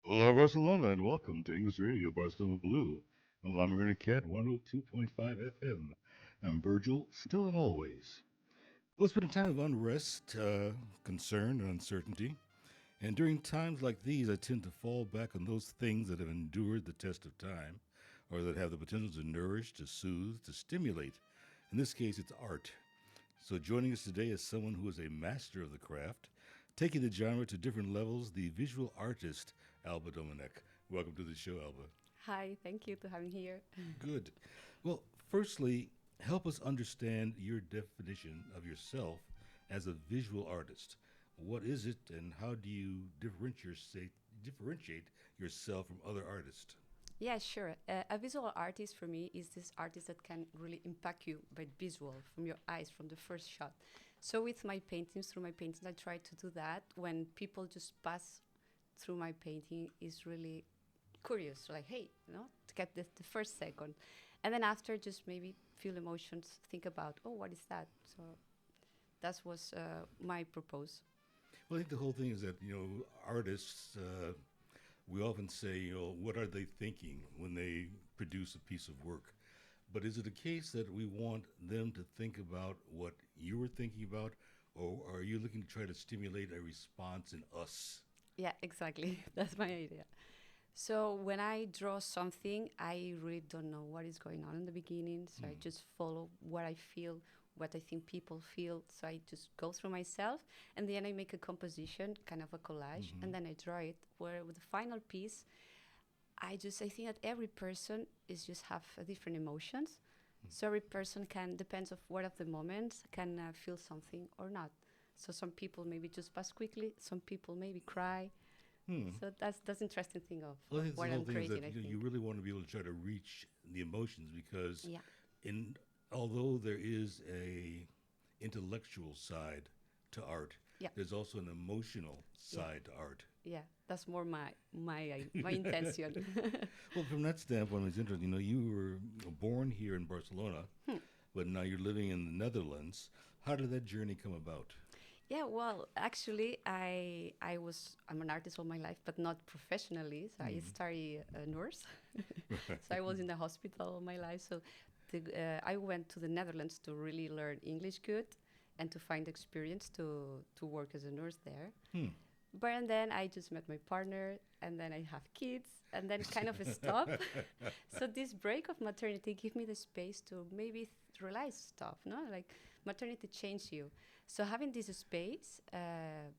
Hola Barcelona and welcome to English Radio Barcelona Blue along Marina Cat 102.5 FM. I'm Virgil, still and always. Well, it's been a time of unrest, concern, and uncertainty. And during times like these, I tend to fall back on those things that have endured the test of time or that have the potential to nourish, to soothe, to stimulate. In this case, it's art. So joining us today is someone who is a master of the craft, taking the genre to different levels, the visual artist, Alba Domenech. Welcome to the show, Alba. Hi, thank you to having here. Good. Well, firstly, help us understand your definition of yourself as a visual artist. What is it, and how do you differentiate yourself from other artists? Yeah, sure. A visual artist for me is this artist that can really impact you by visual, from your eyes, from the first shot. So with my paintings, through my paintings, I try to do that. When people just pass through my painting, is really curious, like, hey, to get the first second. And then after, just maybe feel emotions, think about, oh, what is that? So that was my purpose. Well, I think the whole thing is that, artists, we often say, what are they thinking when they produce a piece of work? But is it a case that we want them to think about what you were thinking about, or are you looking to try to stimulate a response in us? Yeah, exactly. That's my idea. So when I draw something, I really don't know what is going on in the beginning. So I Hmm. just follow what I feel, what I think people feel. So I just go through myself, and then I make a composition, kind of a collage, Mm-hmm. and then I draw it. Where with the final piece, I think that every person is just have different emotions. So every person can depends of what of the moment can feel something or not. So some people maybe just pass quickly. Some people maybe cry. Hmm. So that's interesting thing Well, I of think the what whole I'm thing is creating, that I you think. really want to be able to try to reach the emotions because, Yeah, in although there is a intellectual side to art, yeah, there's also an emotional yeah, side to art. yeah. That's more my intention. Well, from that standpoint, it's interesting. You were born here in Barcelona, but now you're living in the Netherlands. How did that journey come about? Yeah, well, actually, I'm an artist all my life, but not professionally. So I Hmm. started a nurse. So I Right. was in the hospital all my life. So I went to the Netherlands to really learn English good and to find experience to work as a nurse there. Hmm. But and then I just met my partner, and then I have kids, and then kind of a stop. So this break of maternity gave me the space to maybe realize stuff, no? Like maternity changed you. So having this space,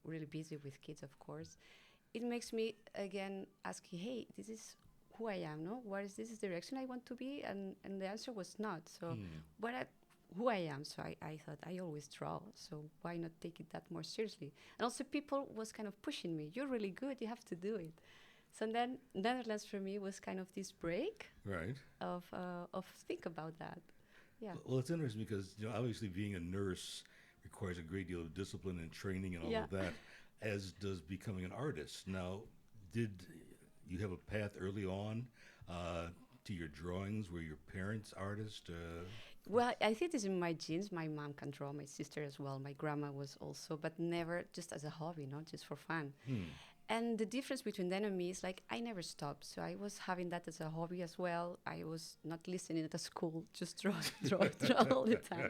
really busy with kids, of course, it makes me again asking, hey, this is who I am, no? What is this direction I want to be? And the answer was not. So Hmm. what I, who I am. So I thought I always draw. So why not take it that more seriously? And also people was kind of pushing me. You're really good. You have to do it. So then Netherlands for me was kind of this break Right. of think about that. Yeah. Well, it's interesting because obviously being a nurse requires a great deal of discipline and training and all Yeah. of that, as does becoming an artist. Now, did you have a path early on to your drawings? Were your parents artists? Well, I think it's in my genes. My mom can draw, my sister as well. My grandma was also, but never just as a hobby, not just for fun. Hmm. And the difference between them and me is like I never stopped. So I was having that as a hobby as well. I was not listening at school, just draw, draw, draw all the time.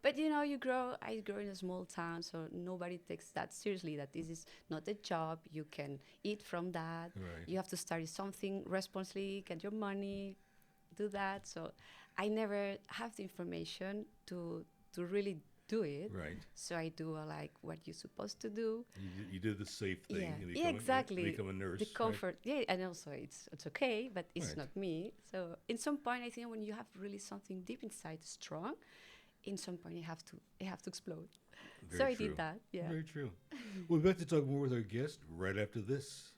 But you grow. I grew in a small town, so nobody takes that seriously. That this is not a job. You can eat from that. Right. You have to study something responsibly, get your money, do that. So I never have the information to really do it. Right. So I do like what you're supposed to do. You did the safe thing Yeah, and yeah, exactly. become a The nurse, right? comfort, yeah, and also it's okay, but it's Right. not me. So in some point, I think when you have really something deep inside strong, in some point you have to explode. So Very I did true. that. Yeah. Very true. We'll be back to talk more with our guest right after this.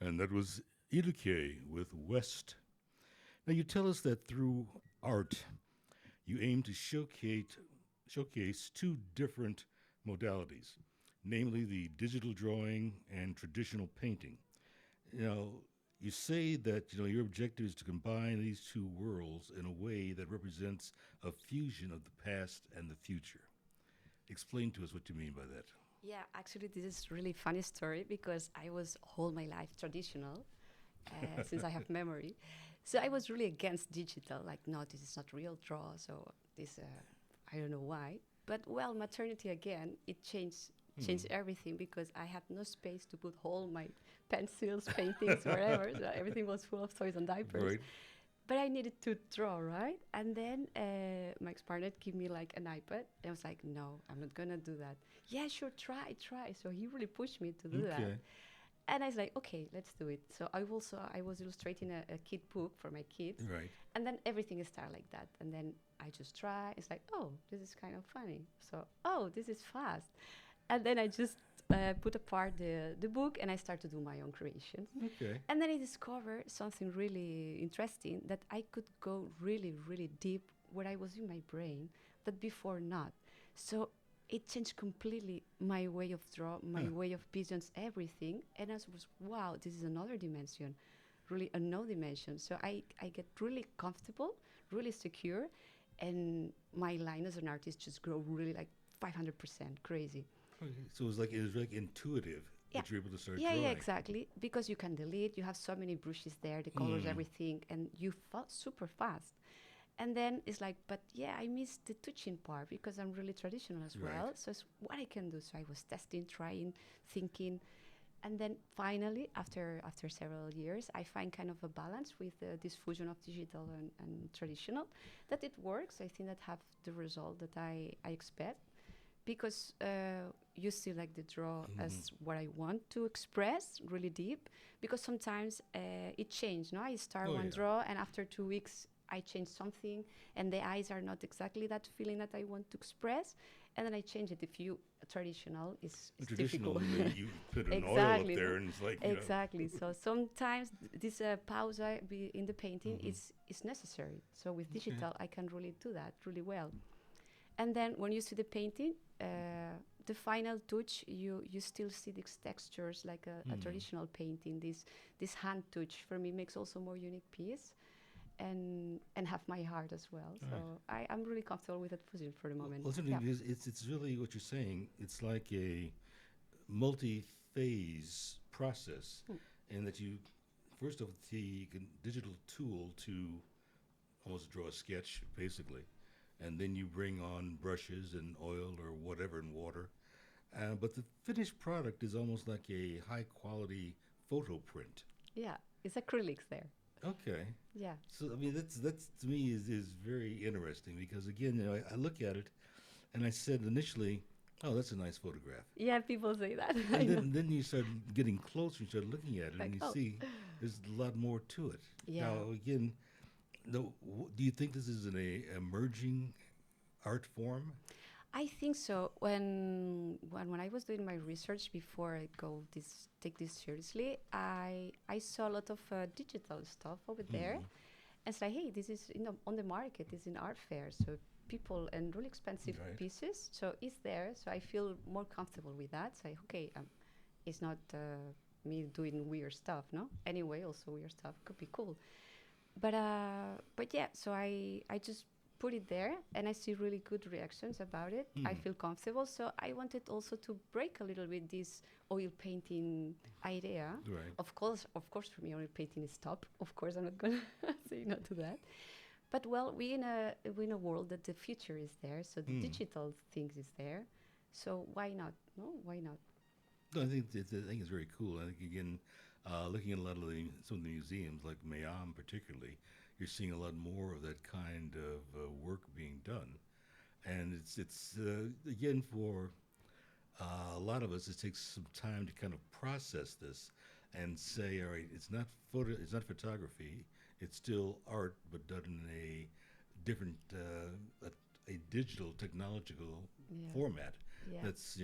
And that was Iluke with West. Now, you tell us that through art, you aim to showcase two different modalities, namely the digital drawing and traditional painting. You know, you say that your objective is to combine these two worlds in a way that represents a fusion of the past and the future. Explain to us what you mean by that. Yeah, actually, this is really funny story because I was all my life traditional since I have memory. So I was really against digital. Like, no, this is not real draw. So this, I don't know why. But well, maternity again, it changed everything because I had no space to put all my pencils, paintings, wherever. So everything was full of toys and diapers. Right. But I needed to draw, right? And then my ex-partner gave me like an iPad. And I was like, no, I'm not gonna do that. Yeah, sure, try. So he really pushed me to do that. Okay. And I was like, okay, let's do it. So I was illustrating a kid book for my kids. Right. And then everything started like that. And then I just try. It's like, oh, this is kind of funny. So, oh, this is fast. And then I just put apart the book and I start to do my own creations. Okay. And then I discovered something really interesting that I could go really, really deep where I was in my brain that before not. So it changed completely my way of draw, my way of visions, everything. And I was, wow, this is another dimension, really another dimension. So I get really comfortable, really secure, and my line as an artist just grow really like 500% crazy. Okay. So it was like intuitive Yeah. that you're able to start Yeah, drawing. yeah, exactly. Because you can delete, you have so many brushes there, the colors, everything, and you felt super fast. And then it's like, but yeah, I missed the touching part because I'm really traditional as Right. well. So it's what I can do. So I was testing, trying, thinking, and then finally, after several years, I find kind of a balance with this fusion of digital and traditional. That it works. I think that have the result that I expect because you see like the draw as what I want to express really deep because sometimes it changes. No, I start Oh, one yeah. draw and after 2 weeks I change something and the eyes are not exactly that feeling that I want to express and then I change it. If you traditional is Traditional, difficult. you put an oil up Exactly, there no? and it's like, Exactly. So sometimes this pause in the painting is necessary. So with Okay. digital, I can really do that really well. And then when you see the painting, the final touch, you still see these textures like a traditional painting. This hand touch for me makes also more unique piece, and have my heart as well. All So right. I'm really comfortable with that fusion for the Well, moment. well, it's, Yeah. interesting because it's really what you're saying. It's like a multi-phase process, Mm. in that you first off take a digital tool to almost draw a sketch, basically, and then you bring on brushes and oil or whatever and water. But the finished product is almost like a high-quality photo print. Yeah, it's acrylics there. Okay. Yeah. So I mean that's to me is very interesting because again I look at it and I said initially, oh, that's a nice photograph. Yeah, people say that. I And know. then you start getting closer, you start looking at it, and Like, you oh, see there's a lot more to it. yeah. Now, again, do you think this is an emerging art form? I think so. When I was doing my research before I go take this seriously, I saw a lot of digital stuff over there, Hmm. and it's like, hey, this is on the market. It's in art fairs, so people and really expensive Right. pieces. So it's there. So I feel more comfortable with that. So okay, it's not me doing weird stuff, no. Anyway, also weird stuff could be cool. But yeah, so I just put it there and I see really good reactions about it. I Hmm. feel comfortable. So I wanted also to break a little bit this oil painting idea. Right. Of course, for me, oil painting is top. Of course, I'm not gonna say no to that. But well, we in a world that the future is there, so the Hmm. digital things is there. So why not? No, why not? No, I think it's very cool. I think again, looking at a lot of some of the museums, like Mayam particularly, you're seeing a lot more of that kind of work being done, and it's again for a lot of us, it takes some time to kind of process this and say, all right, it's not photography, it's still art, but done in a different, a digital technological Yeah, format. yeah, That's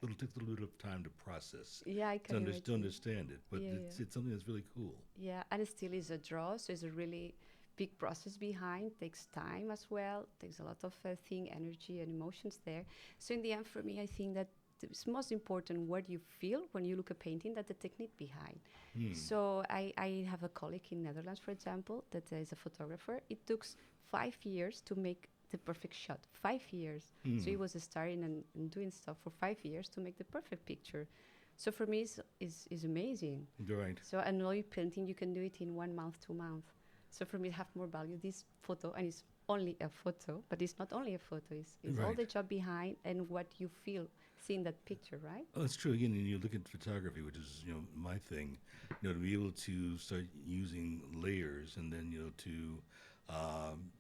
It'll take a little bit of time to process, Yeah, I can to imagine. understand it. But Yeah, yeah. it's something that's really cool. Yeah, and it still is a draw, so it's a really big process behind. Takes time as well. Takes a lot of thing, energy, and emotions there. So in the end, for me, I think that it's most important what you feel when you look at painting, that the technique behind. Hmm. So I have a colleague in Netherlands, for example, that is a photographer. It took 5 years to make the perfect shot. 5 years. So Hmm. he was starting and doing stuff for 5 years to make the perfect picture. So for me, is amazing. Right. So an oil painting, you can do it in 1 month, 2 months. So for me, it have more value. This photo, and it's only a photo, but it's not only a photo. It's all Right. the job behind and what you feel seeing that picture, right? Oh, that's true. Again, and you look at photography, which is my thing. To be able to start using layers and then to um,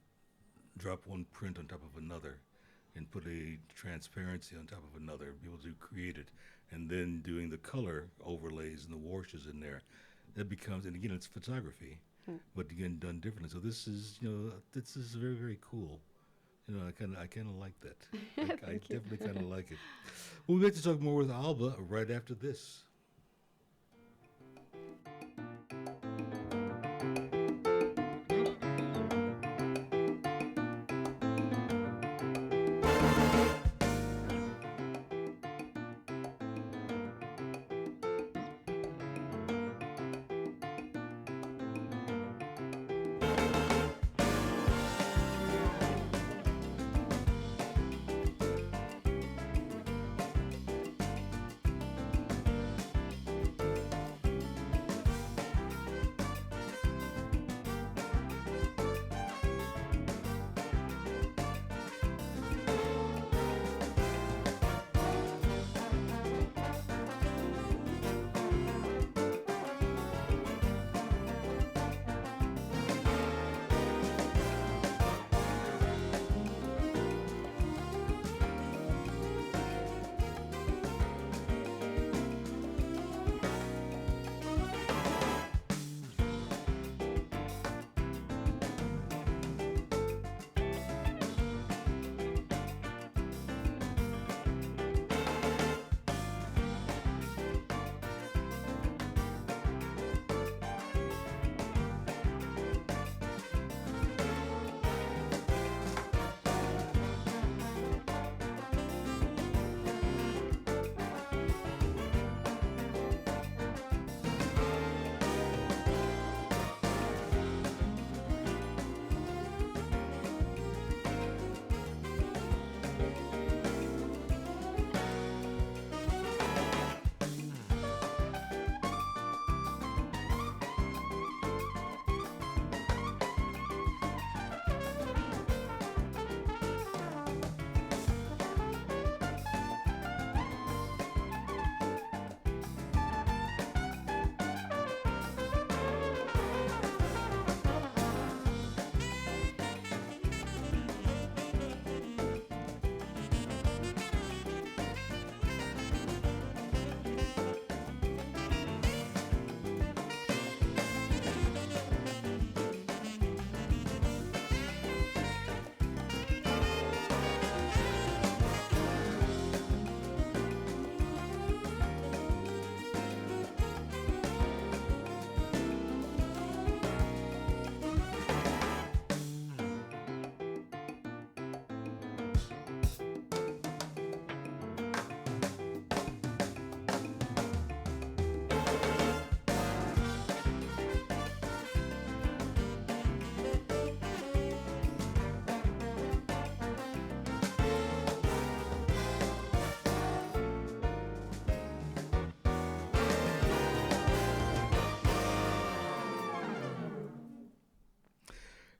drop one print on top of another and put a transparency on top of another, be able to create it, and then doing the color overlays and the washes in there. That becomes, and again, it's photography, Hmm. but again, done differently. So this is very, very cool. I kind of like that. I Thank you. definitely kind of like it. We'll get to talk more with Alba right after this.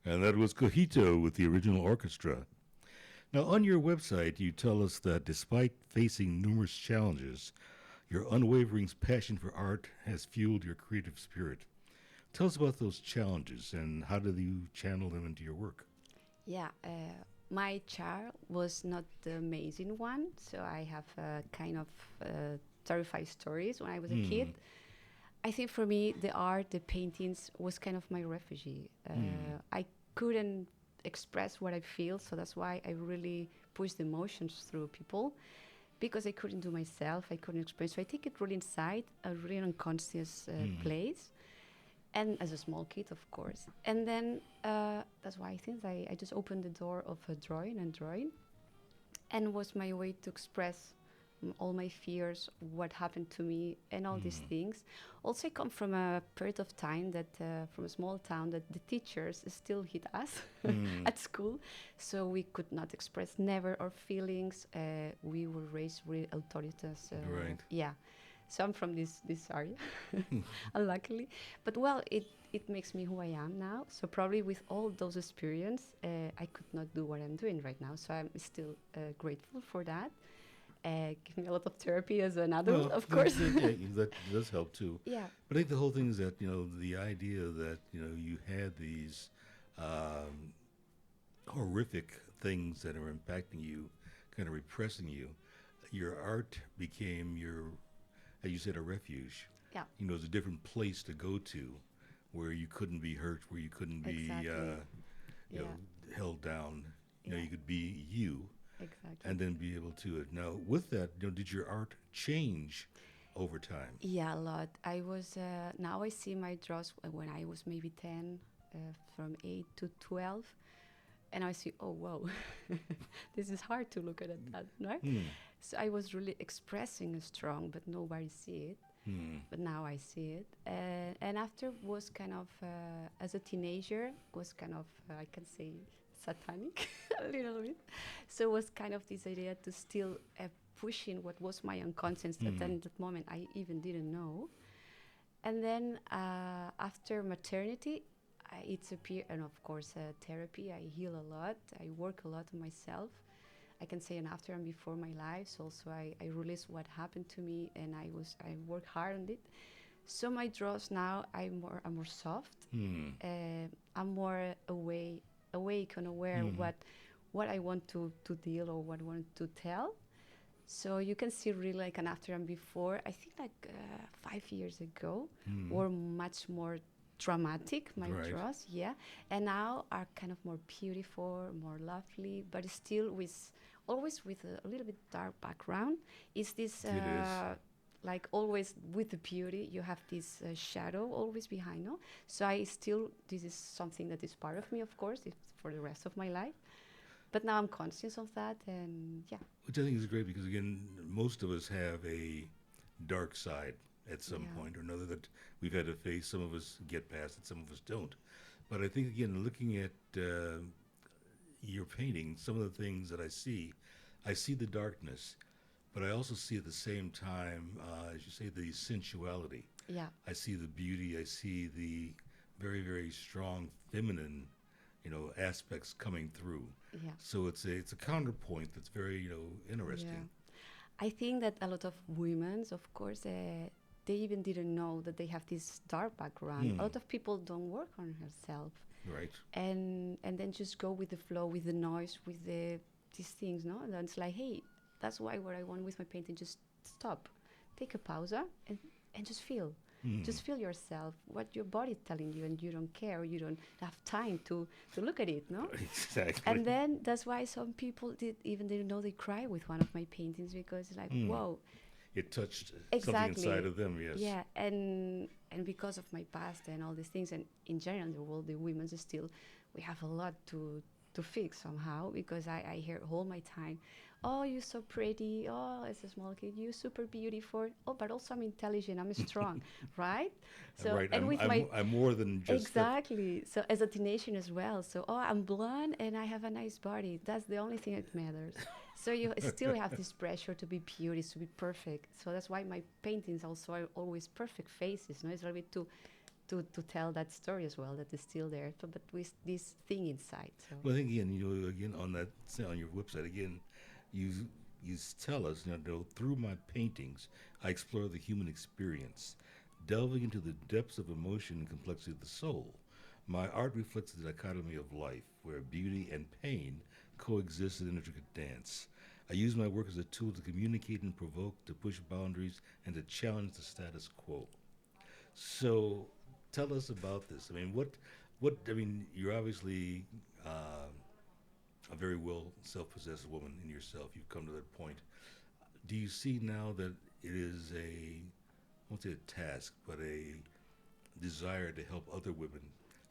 And that was Cojito with the original orchestra. Now, on your website, you tell us that despite facing numerous challenges, your unwavering passion for art has fueled your creative spirit. Tell us about those challenges and how do you channel them into your work? Yeah, my child was not the amazing one, so I have kind of terrified stories when I was a Hmm. kid. I think for me, the art, the paintings was kind of my refuge. Hmm. I couldn't express what I feel, so that's why I really push the emotions through people. because I couldn't do myself, I couldn't express. So I take it really inside, a really unconscious place, and as a small kid, of course. And then that's why I think I just opened the door of drawing and drawing, and was my way to express all my fears, what happened to me, and all these things. Also, I come from a period of time that, from a small town, that the teachers still hit us at school, so we could not express never our feelings. We were raised really authorities. Right. Yeah. So I'm from this area, unluckily. But well, it makes me who I am now. So probably with all those experience, I could not do what I'm doing right now. So I'm still grateful for that. Give me a lot of therapy as an adult, of course. That does help too. Yeah. But I think the whole thing is that, the idea that, you had these um, horrific things that are impacting you, kind of repressing you. Your art became your, as you said, a refuge. Yeah. It's a different place to go to where you couldn't be hurt, where you couldn't be, Exactly. you Yeah. know, held down. Yeah. You could be you Exactly. and then be able to it. Now, with that, did your art change over time? Yeah, a lot. I was now I see my draws when I was maybe 10, from 8 to 12, and I see, oh wow, this is hard to look at it, that, right? So I was really expressing strong, but nobody see it. But now I see it, and after was kind of as a teenager was kind of I can say satanic a little bit. So it was kind of this idea to still pushing what was my unconscious at that moment I even didn't know. And then after maternity, it's appear, and of course therapy. I heal a lot. I work a lot on myself. I can say an after and before my lives. Also, I release what happened to me, and I work hard on it. So my draws now, I'm more soft. I'm more awake and aware what I want to deal or what I want to tell. So you can see really like an after and before. I think like 5 years ago were much more dramatic, my Right. draws, yeah. And now are kind of more beautiful, more lovely, but still with always with a little bit dark background. Is this It is. like always with the beauty, you have this shadow always behind, no? So I still, this is something that is part of me, of course, it's for the rest of my life. But now I'm conscious of that, and yeah. Which I think is great because, again, most of us have a dark side at some Yeah. point or another that we've had to face. Some of us get past it, some of us don't. But I think, again, looking at your painting, some of the things that I see the darkness, but I also see at the same time, as you say, the sensuality. Yeah. I see the beauty. I see the very, very strong feminine, aspects coming through. Yeah. So it's a counterpoint that's very, interesting. Yeah. I think that a lot of women, of course, they even didn't know that they have this dark background. A lot of people don't work on herself, Right. and then just go with the flow, with the noise, with these things. No, and it's like, hey, that's why what I want with my painting, just stop, take a pause, and just feel. Just feel yourself, what your body is telling you, and you don't care, you don't have time to look at it, no? Exactly. And then that's why some people didn't know they cry with one of my paintings, because it's like, whoa, It touched exactly. something inside of them, yes. Yeah, and because of my past and all these things, and in general, the world, the women still, we have a lot to fix somehow, because I hear all my time, oh, you're so pretty, oh, as a small kid, you're super beautiful, oh, but also I'm intelligent, I'm strong, right? So, Right. and with I'm more than just that. exactly. So as a teenager as well. So, oh, I'm blonde and I have a nice body. That's the only thing that matters. So you still have this pressure to be beauty, to be perfect. So that's why my paintings also are always perfect faces. No, it's a little bit to tell that story as well, that is still there, but with this thing inside. So Well, I think, again, again, on your website, again, you tell us, through my paintings, I explore the human experience, delving into the depths of emotion and complexity of the soul. My art reflects the dichotomy of life, where beauty and pain coexist in intricate dance. I use my work as a tool to communicate and provoke, to push boundaries, and to challenge the status quo. So, tell us about this. I mean, I mean, you're obviously a very well self-possessed woman in yourself. You've come to that point. Do you see now that it is a, I won't say a task, but a desire to help other women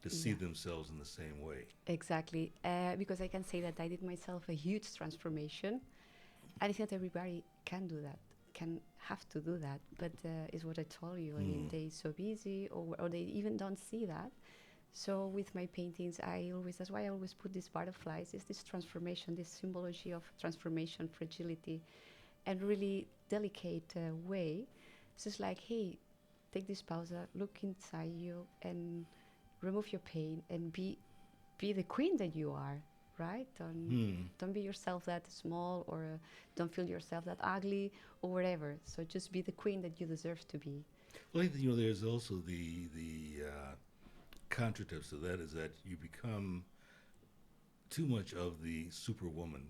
to see Yeah, themselves in the same way? exactly. Because I can say that I did myself a huge transformation. And I think that everybody can do that, can have to do that. But is what I told you. I mean, Mm. they so busy, or they even don't see that. So with my paintings, I always, that's why I always put these butterflies, is this transformation, this symbology of transformation, fragility, and really delicate way. It's just like, hey, take this pause, look inside you, and remove your pain, and be the queen that you are, right? Hmm. Don't be yourself that small, or don't feel yourself that ugly, or whatever. So just be the queen that you deserve to be. Well, I think, there's also the contratips to that is that you become too much of the superwoman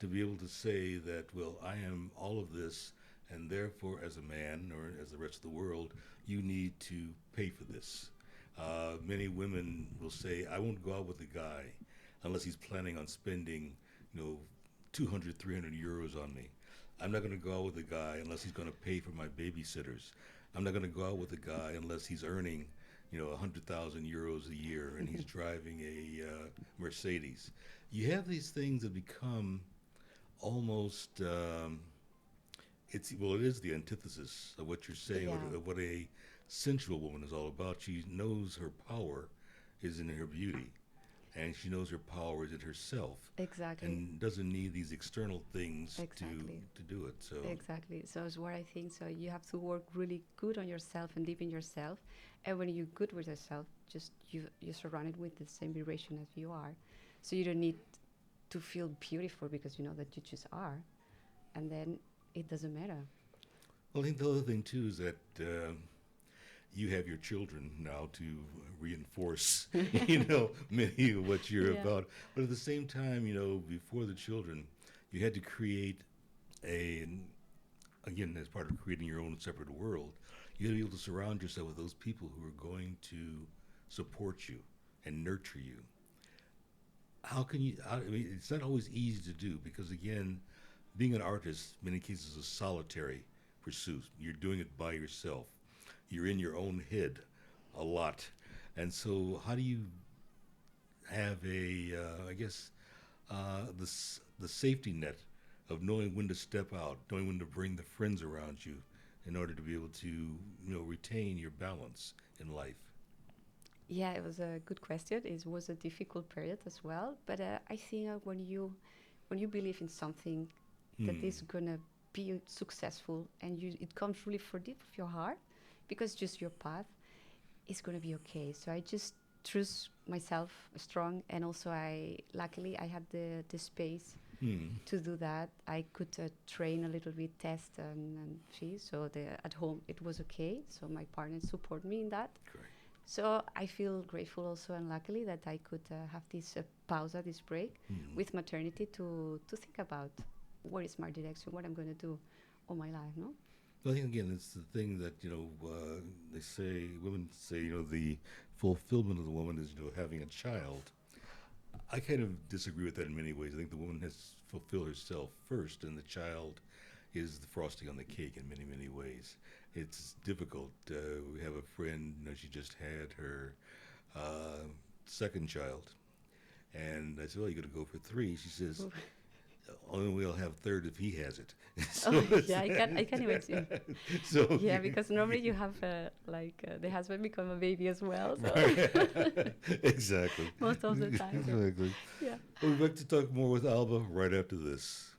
to be able to say that, well, I am all of this, and therefore, as a man or as the rest of the world, you need to pay for this. Many women will say, I won't go out with a guy unless he's planning on spending, you know, 200, 300 euros on me. I'm not going to go out with a guy unless he's going to pay for my babysitters. I'm not going to go out with a guy unless he's earning, 100,000 euros a year and he's driving a Mercedes. You have these things that become almost it is the antithesis of what you're saying, Yeah, of what a sensual woman is all about. She knows her power is in her beauty, and she knows her power is in herself, exactly, and doesn't need these external things to exactly. do it. So, Exactly. So it's what I think. So you have to work really good on yourself and deep in yourself. And when you're good with yourself, just you're surrounded with the same vibration as you are. So you don't need to feel beautiful because you know that you just are. And then it doesn't matter. well, I think the other thing too is that you have your children now to reinforce, many of what you're Yeah. about. But at the same time, before the children, you had to create a, again, as part of creating your own separate world, you got to be able to surround yourself with those people who are going to support you and nurture you. How can you? I mean, it's not always easy to do because, again, being an artist, in many cases, is a solitary pursuit. You're doing it by yourself. You're in your own head a lot, and so how do you have I guess, the safety net of knowing when to step out, knowing when to bring the friends around you, in order to be able to retain your balance in life. Yeah, it was a good question. It was a difficult period as well. But I think when you believe in something that Hmm. is gonna be successful, and it comes really for deep of your heart, because just your path, it's gonna be okay. So I just trust myself strong, and also I luckily I had the space Hmm. to do that. I could train a little bit, test and see. So at home it was okay. So my partner support me in that. Correct. So I feel grateful also and luckily that I could have this pause, this break Hmm. with maternity to think about what is my direction, what I'm going to do all my life, no? Well, I think again, it's the thing that they say. Women say the fulfillment of the woman is having a child. I kind of disagree with that in many ways. I think the woman has to fulfill herself first, and the child is the frosting on the cake in many, many ways. It's difficult. We have a friend, she just had her uh, second child, and I said, "Well, you got to go for three." She says, "Only we'll have third if he has it." Oh, so it's, yeah, I can imagine. so Yeah, because normally you have the husband become a baby as well, so right, exactly, most of the time, yeah. exactly. Yeah. Well, we'd like to talk more with Alba right after this.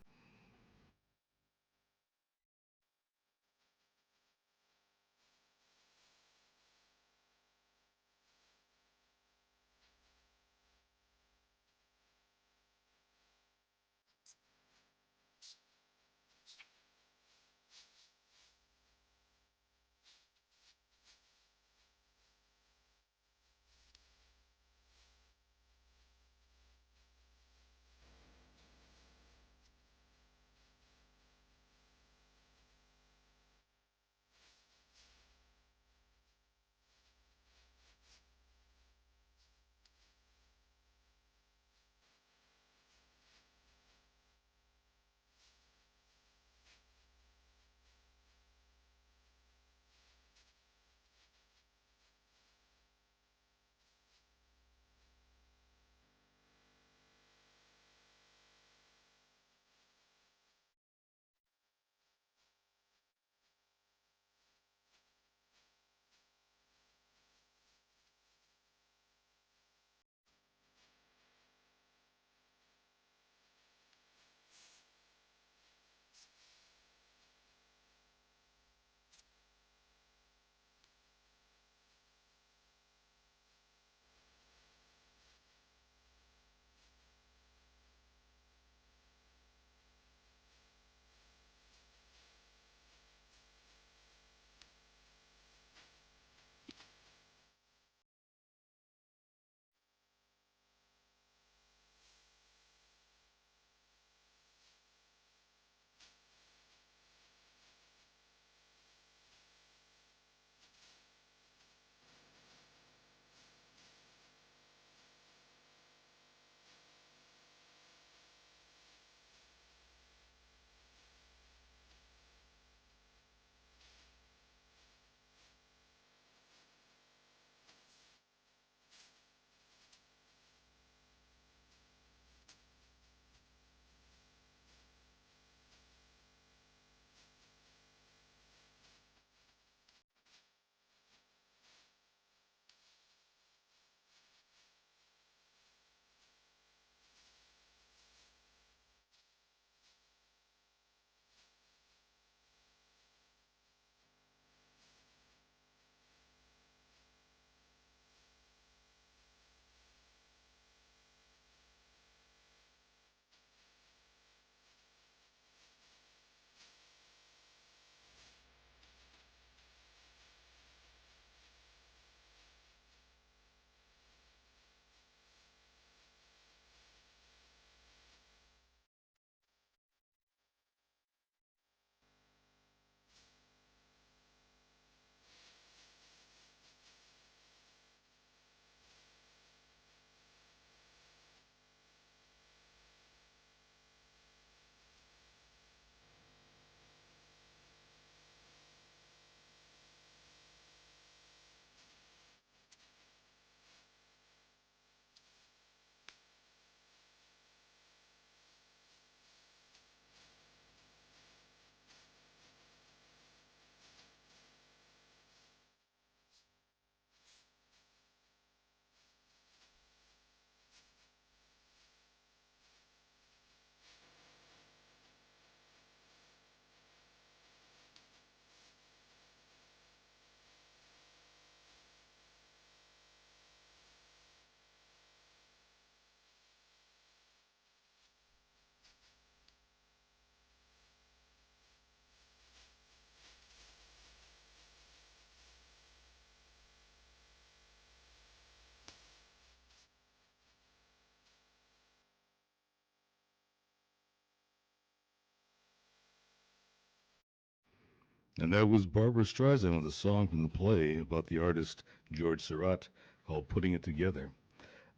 And that was Barbara Streisand with a song from the play about the artist George Seurat called Putting It Together.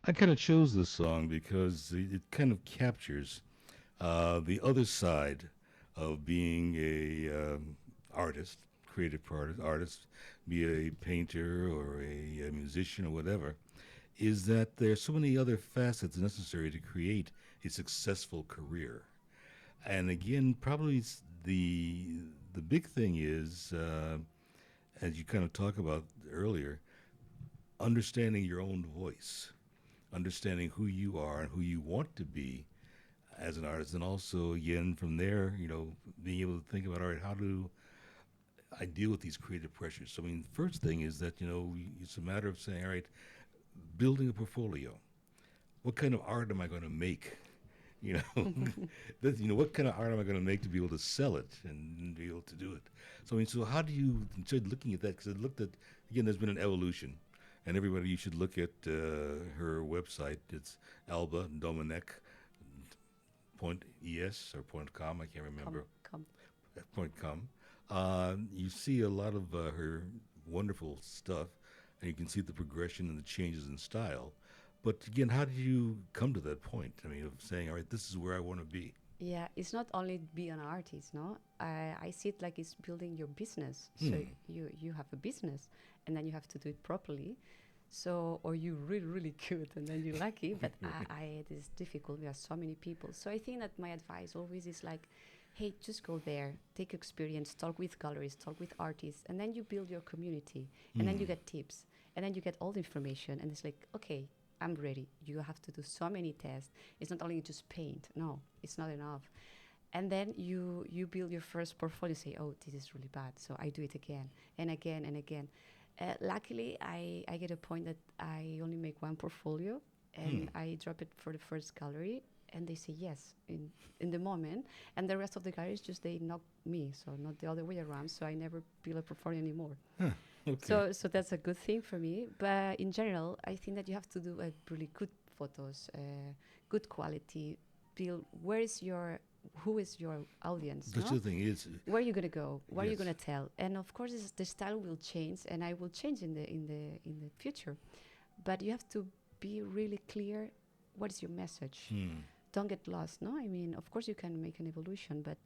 I kind of chose this song because it kind of captures the other side of being a artist, creative artist, be a painter or a musician or whatever, is that there's so many other facets necessary to create a successful career. And again, probably the big thing is, as you kind of talk about earlier, understanding your own voice, understanding who you are and who you want to be as an artist, and also again from there, being able to think about, all right, how do I deal with these creative pressures? So I mean, first thing is that it's a matter of saying, all right, building a portfolio. What kind of art am I going to make? You know, what kind of art am I going to make to be able to sell it and be able to do it? So I mean, so how do you instead looking at that? Because I looked at again, there's been an evolution, and everybody you should look at her website. It's Alba Domenech point es or point com. I can't remember. Come. Point com. You see a lot of her wonderful stuff, and you can see the progression and the changes in style. But again, how did you come to that point? I mean, of saying, all right, this is where I want to be. Yeah, it's not only be an artist, no. I see it like it's building your business. So Hmm. you have a business, and then you have to do it properly. So, or you really, really good, and then you're lucky. But it is difficult. We have so many people. So I think that my advice always is like, hey, just go there, take experience, talk with galleries, talk with artists, and then you build your community, and then you Hmm. get tips, and then you get all the information, and it's like, okay, I'm ready. You have to do so many tests. It's not only just paint. No, it's not enough. And then you build your first portfolio. Say, oh, this is really bad. So I do it again and again and again. Luckily, I get a point that I only make one portfolio, Hmm. and I drop it for the first gallery, and they say yes in the moment, and the rest of the galleries just they knock me, so not the other way around. So I never build a portfolio anymore. Huh. Okay. So that's a good thing for me. But in general, I think that you have to do a really good photos, good quality. Build who is your audience, That's no? the thing is, Where are you gonna go? What are you yes. gonna tell? And of course, the style will change, and I will change in the future. But you have to be really clear. What is your message? Hmm. Don't get lost. No, I mean, of course, you can make an evolution, but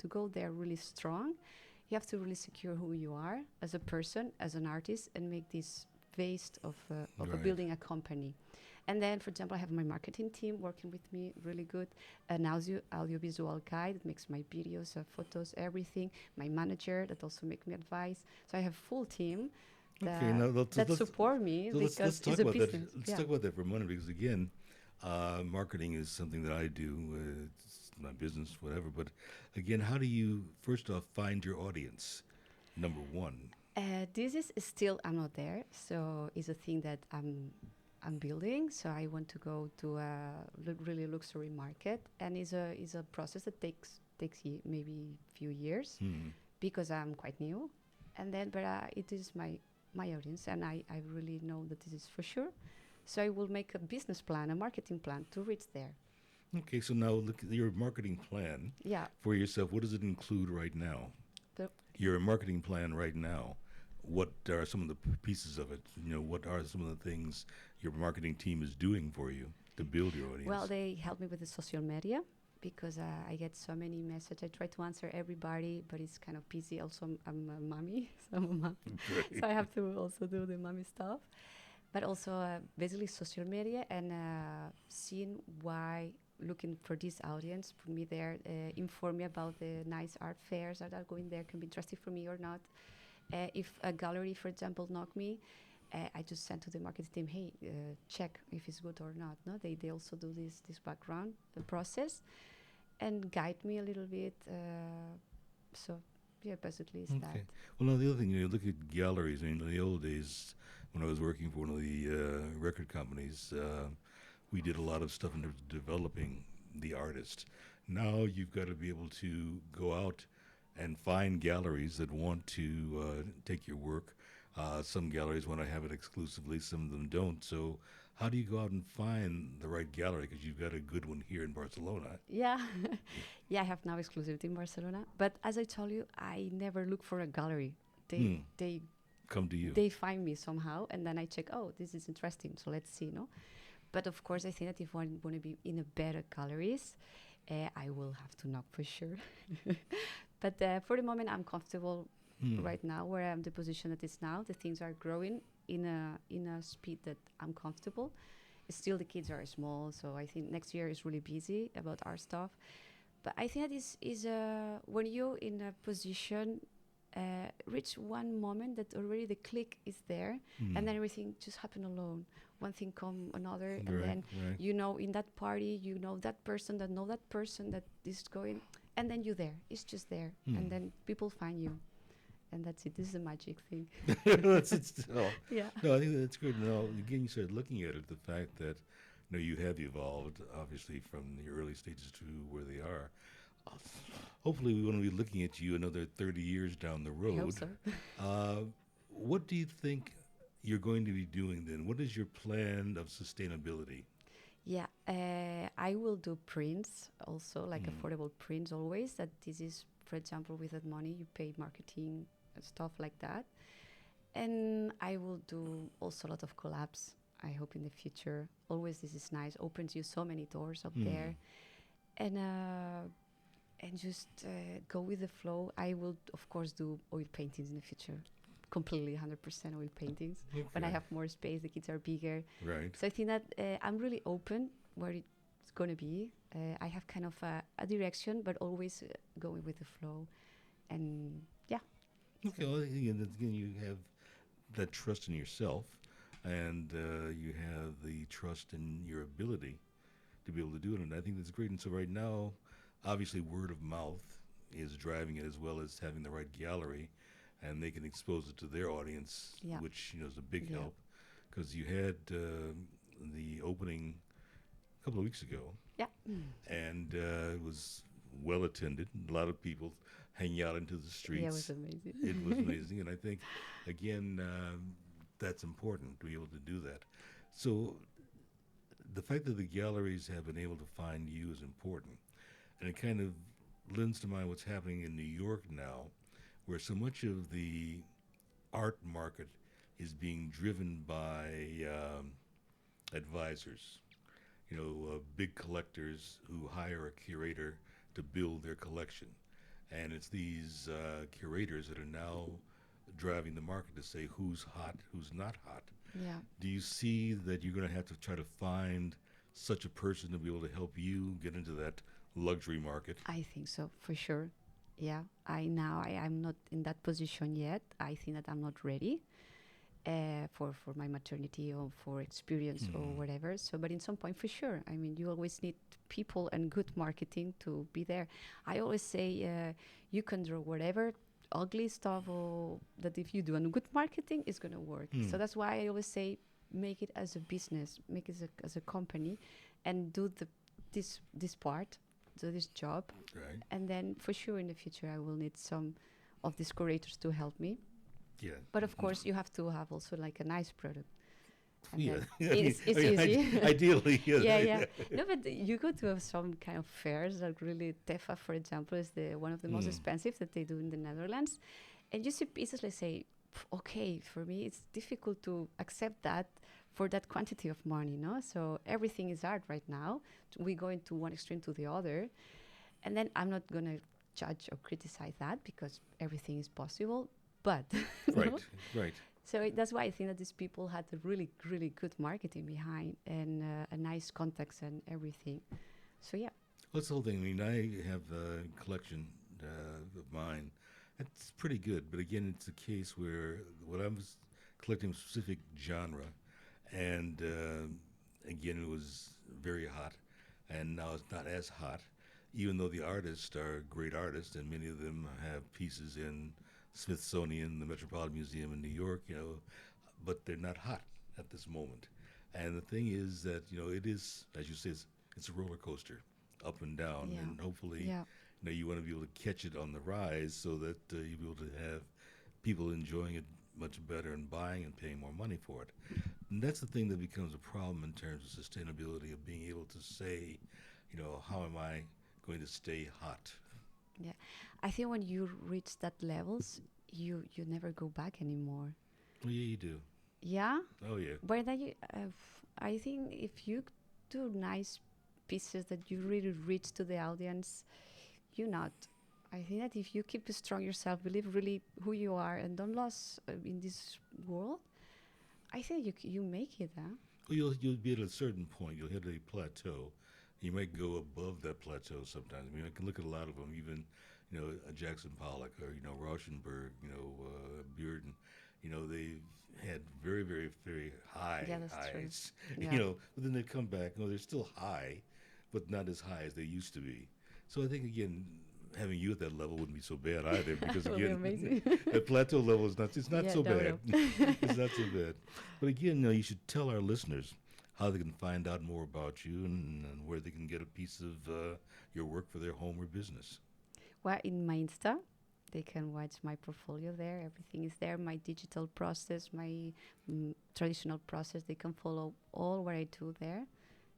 to go there really strong, you have to really secure who you are as a person, as an artist, and make this based of a Right. building a company. And then, for example, I have my marketing team working with me, really good. An audiovisual guy that makes my videos, photos, everything. My manager that also make me advice. So I have full team Okay. that Now let's that let's support me so let's because talk it's a about that. business. Let's Yeah. talk about that for a moment because again, marketing is something that I do. It's my business, whatever. But again, how do you first off find your audience? Number one. This is still I'm not there, so it's a thing that I'm building. So I want to go to a really luxury market, and is a process that takes maybe few years Hmm. because I'm quite new, and then but it is my audience, and I really know that this is for sure. So I will make a business plan, a marketing plan to reach there. Okay. So now look at your marketing plan Yeah, for yourself. What does it include right now? the, Your marketing plan right now. What are some of the pieces of it? What are some of the things your marketing team is doing for you to build your well, audience? they help me with the social media because I get so many messages. I try to answer everybody, but it's kind of busy. Also, I'm a mommy, so I'm a mom, Right. so I have to also do the mommy stuff. But also, basically, social media and seeing why looking for this audience, put me there, inform me about the nice art fairs that are going there, can be interesting for me or not. If a gallery, for example, knock me, I just send to the marketing team, hey, check if it's good or not. No, they also do this background the process and guide me a little bit. So yeah, basically is that. Okay. Well, now the other thing, look at galleries. I mean, in the old days, when I was working for one of the record companies, we did a lot of stuff in terms of developing the artist. Now you've got to be able to go out and find galleries that want to take your work. Some galleries want to have it exclusively, some of them don't. So, How do you go out and find the right gallery? Because you've got a good one here in Barcelona. Yeah, yeah. I have now exclusivity in Barcelona, but as I told you, I never look for a gallery. They Hmm. they Come to you. they find me somehow, and then I check. Oh, this is interesting. So let's see, no. But of course, I think that if one want to be in a better galleries, I will have to knock for sure. But for the moment, I'm comfortable Hmm. right now where I'm the position that is now. The things are growing in a speed that I'm comfortable. Still, the kids are small, so I think next year is really busy about our stuff. But I think that is when you're in a position. Reach one moment that already the click is there, Hmm. and then everything just happen alone. One thing come another, and Right, then right. in that party, that person that know that person that is going, and then you there. It's just there, Hmm. and then people find you, and that's it. This is a magic thing. That's it still. Yeah. No, I think that's good. Now, again, you started looking at it, the fact that you have evolved, obviously, from the early stages to where they are. Uh, Hopefully, we want to be looking at you another 30 years down the I hope road. so. Uh, what do you think you're going to be doing then? What is your plan of sustainability? Yeah, I will do prints also, like Hmm. affordable prints always. That this is, for example, with that money you pay marketing and stuff like that. And I will do also a lot of collabs. I hope in the future. Always this is nice. Opens you so many doors up Hmm. there. And just go with the flow. I will, of course, do oil paintings in the future. Completely 100% oil paintings. When I Okay. have more space, the kids are bigger. Right. So I think that I'm really open where it's going to be. I have kind of a direction, but always going with the flow. And yeah, so Okay. Well, again, you have that trust in yourself, and you have the trust in your ability to be able to do it. And I think that's great. And so right now, obviously, word of mouth is driving it as well as having the right gallery, and they can expose it to their audience, yeah, which is a big yeah, help. Because you had the opening a couple of weeks ago, yeah. and it was well attended. A lot of people hanging out into the Yeah, it was streets. It was amazing. amazing, and I think again that's important to be able to do that. So the fact that the galleries have been able to find you is important, and it kind of lends to mind what's happening in New York now, where so much of the art market is being driven by advisors, big collectors who hire a curator to build their collection. And it's these curators that are now driving the market to say who's hot, who's not hot. Yeah, Do you see that you're going to have to try to find such a person to be able to help you get into that luxury market? I think so for sure. Yeah, I'm not in that position yet. I think that I'm not ready for my maternity or for experience or Hmm. whatever. So, but in some point, for sure. I mean, you always need people and good marketing to be there. I always say you can draw whatever ugly stuff or that if you do a good marketing, it's gonna work. Hmm. So that's why I always say make it as a business, make it as a company, and do this part, do this job, Right. and then for sure in the future I will need some of these curators to help me, Yeah. but of course, you have to have also like a nice product, and Yeah. then it's I easy. mean, ideally, Yeah, yeah. yeah. No, but you go to some kind of fairs that really Tefa, for example, is the one of the most Hmm. expensive that they do in the Netherlands, and you see pieces like say, okay, for me it's difficult to accept that for that quantity of money, no? So everything is art right now. We go into one extreme to the other, and then I'm not gonna judge or criticize that because everything is possible, but Right. no. Right. So that's why I think that these people had a really, really good marketing behind and a nice context and everything. So yeah, That's the whole thing. I mean, I have a collection of mine. It's pretty good, but again, it's a case where what I was collecting was a specific genre, and again, it was very hot, and now it's not as hot, even though the artists are great artists, and many of them have pieces in Smithsonian, the Metropolitan Museum in New York, but they're not hot at this moment. And the thing is that it is, as you say, it's a roller coaster, up and down, yeah, and hopefully, yeah, you want to be able to catch it on the rise so that you'll be able to have people enjoying it much better and buying and paying more money for it. And that's the thing that becomes a problem in terms of sustainability of being able to say, how am I going to stay hot? Yeah, I think when you reach that levels, you never go back anymore. Well, yeah, you do. Yeah, Oh, yeah. but then I think if you do nice pieces that you really reach to the audience, you not. I think that if you keep strong yourself, believe really who you are, and don't lose in this world, I think you make it. Huh? Well, you'll be at a certain point. You'll hit a plateau. You might go above that plateau sometimes. I mean, I can look at a lot of them, even Jackson Pollock or Rauschenberg, Bearden. They've had very, very, very high Yeah, that's true. highs. Yeah. But then they come back. They're still high, but not as high as they used to be. So I think again, having you at that level wouldn't be so bad either, because That would be again, amazing. that plateau level is not. It's not Yeah, so no, bad. no. It's not so bad. But again, you should tell our listeners how they can find out more about you, and where they can get a piece of your work for their home or business. Well, in my Insta, they can watch my portfolio there. Everything is there. My digital process, my traditional process. They can follow all what I do there.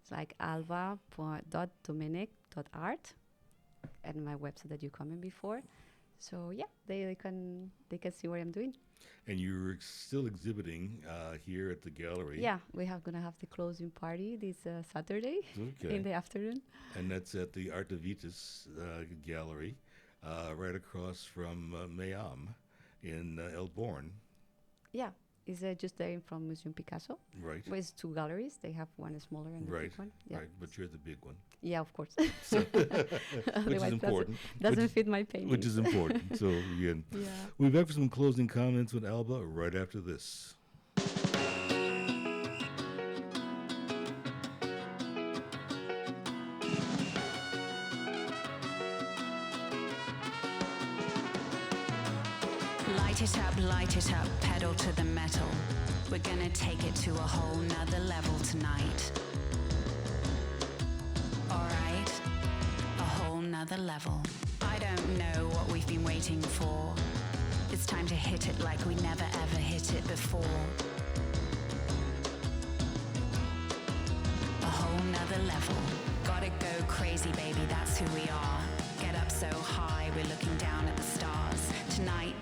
It's like alba.domenech.art and my website that you commented before. So yeah, they can see what I'm doing. And you're still exhibiting here at the gallery. Yeah, we have gonna have the closing party this Saturday in Okay. the afternoon. And that's at the Art of Vitas Gallery, right across from Mayam in Elborn. Yeah, it's just there in from Museum Picasso. Right. Well, it's two galleries. They have one smaller and a Right. big one. Yeah, Right. But you're the big one. yeah, of course. So, which is Otherwise, important. doesn't Which, fit my painting. which is important. So again, Yeah. we'll be back for some closing comments with Alba right after this. Light it up, pedal to the metal. We're gonna take it to a whole nother level tonight. Alright, a whole nother level. I don't know what we've been waiting for. It's time to hit it like we never ever hit it before. A whole nother level. Gotta go crazy, baby, that's who we are. Get up so high, we're looking down at the stars. Tonight,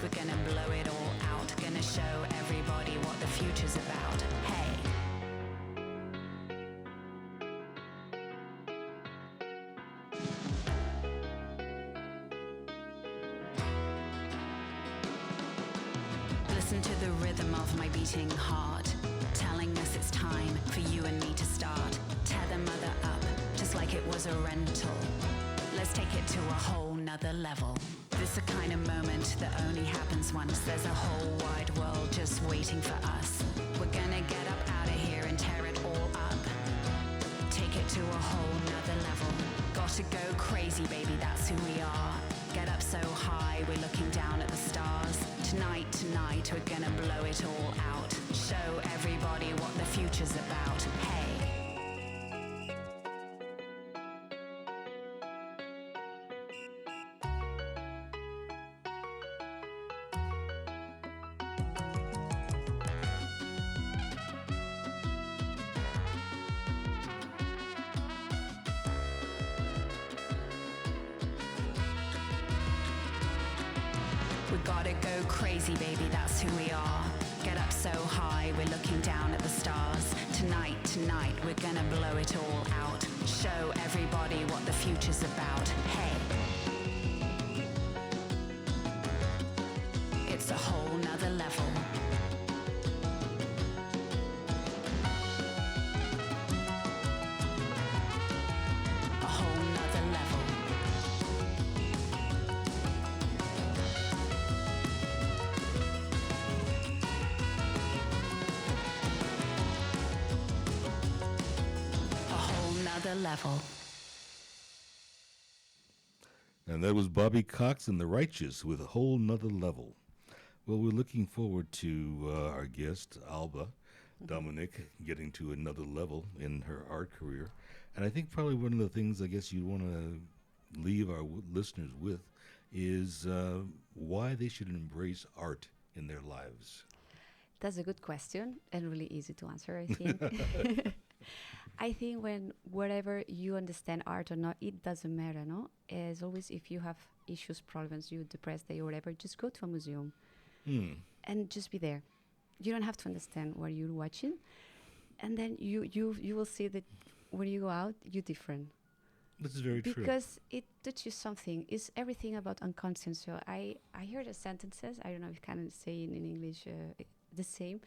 we're gonna blow it all out. Gonna show everybody what the future's about. Hey. Listen to the rhythm of my beating heart, telling us it's time for you and me to start. Tear the mother up, just like it was a rental. Let's take it to a whole nother level. This a kind of moment that only happens once. There's a whole wide world just waiting for us. We're gonna get up out of here and tear it all up. Take it to a whole nother level. Gotta go crazy, baby, that's who we are. Get up so high, we're looking down at the stars. Tonight, we're gonna blow it all out. Show everybody what the future's about. Hey. We gotta go crazy, baby, that's who we are. Get up so high, we're looking down at the stars. Tonight, we're gonna blow it all out. Show everybody what the future's about. Hey. It's a whole nother level. A whole nother level. A whole nother level. And that was Bobby Cox and the Righteous with a whole nother level. Well, we're looking forward to our guest, Alba Domenech, getting to another level in her art career. And I think probably one of the things I guess you'd want to leave our listeners with is why they should embrace art in their lives. That's a good question and really easy to answer, I think. I think when whatever you understand art or not, it doesn't matter, no? As always, if you have issues, problems, you depressed day or whatever, just go to a museum Hmm. and just be there. You don't have to understand what you're watching, and then you will see that when you go out, you're different This is very true. because it touches something. It's everything about unconscious. So I hear the sentences. I don't know if I can say it in English the same.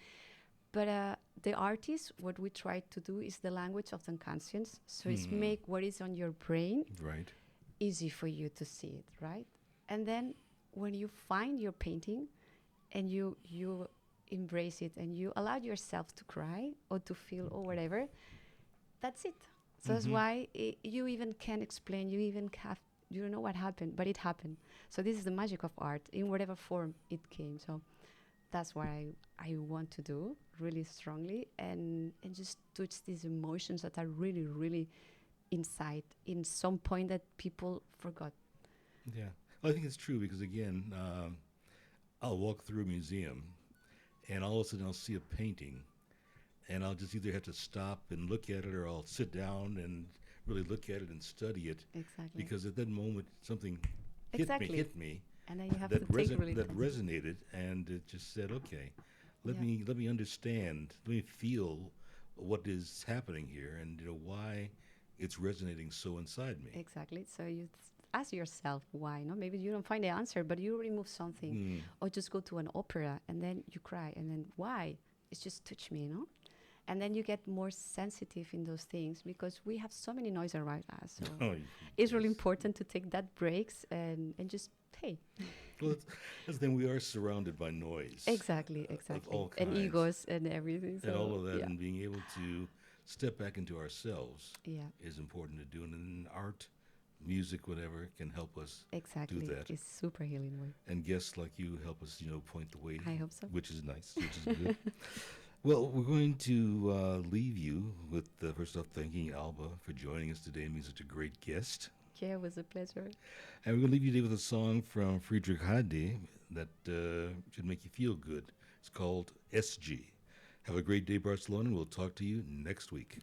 But the artist, what we try to do is the language of the unconscious. So it's make what is on your brain Right. easy for you to see it, right? And then when you find your painting and you embrace it and you allow yourself to cry or to feel or whatever, that's it. So that's why you even can't explain. You even have you don't know what happened, but it happened. So this is the magic of art in whatever form it came. So that's what I want to do really strongly and just touch these emotions that are really, really inside in some point that people forgot. Yeah. Well, I think it's true because, again, I'll walk through a museum and all of a sudden I'll see a painting and I'll just either have to stop and look at it or I'll sit down and really look at it and study it Exactly. because at that moment something Exactly. hit me And then you have that to take really that resonated, and it just said, okay, let me understand, let me feel what is happening here, and why it's resonating so inside me. exactly. So you ask yourself why, no? Maybe you don't find the answer, but you remove something, Mm. or just go to an opera and then you cry, and then why? It's just touch me, no? And then you get more sensitive in those things because we have so many noise around us. So Oh, it's really yes. important to take that breaks and just hey. Well, that's the thing. We are surrounded by noise. Exactly, Of exactly. all And kinds. egos and everything. So And all of that, yeah, and being able to step back into ourselves yeah, is important to do. And then art, music, whatever, can help us exactly. do that. It's super healing way. And guests like you help us, point the way, I hope so. which is nice, which is good. Well, we're going to leave you with, first off, thanking Alba for joining us today and being such a great guest. Yeah, it was a pleasure. And we're going to leave you today with a song from Friedrich Heide that should make you feel good. It's called SG. Have a great day, Barcelona, and we'll talk to you next week.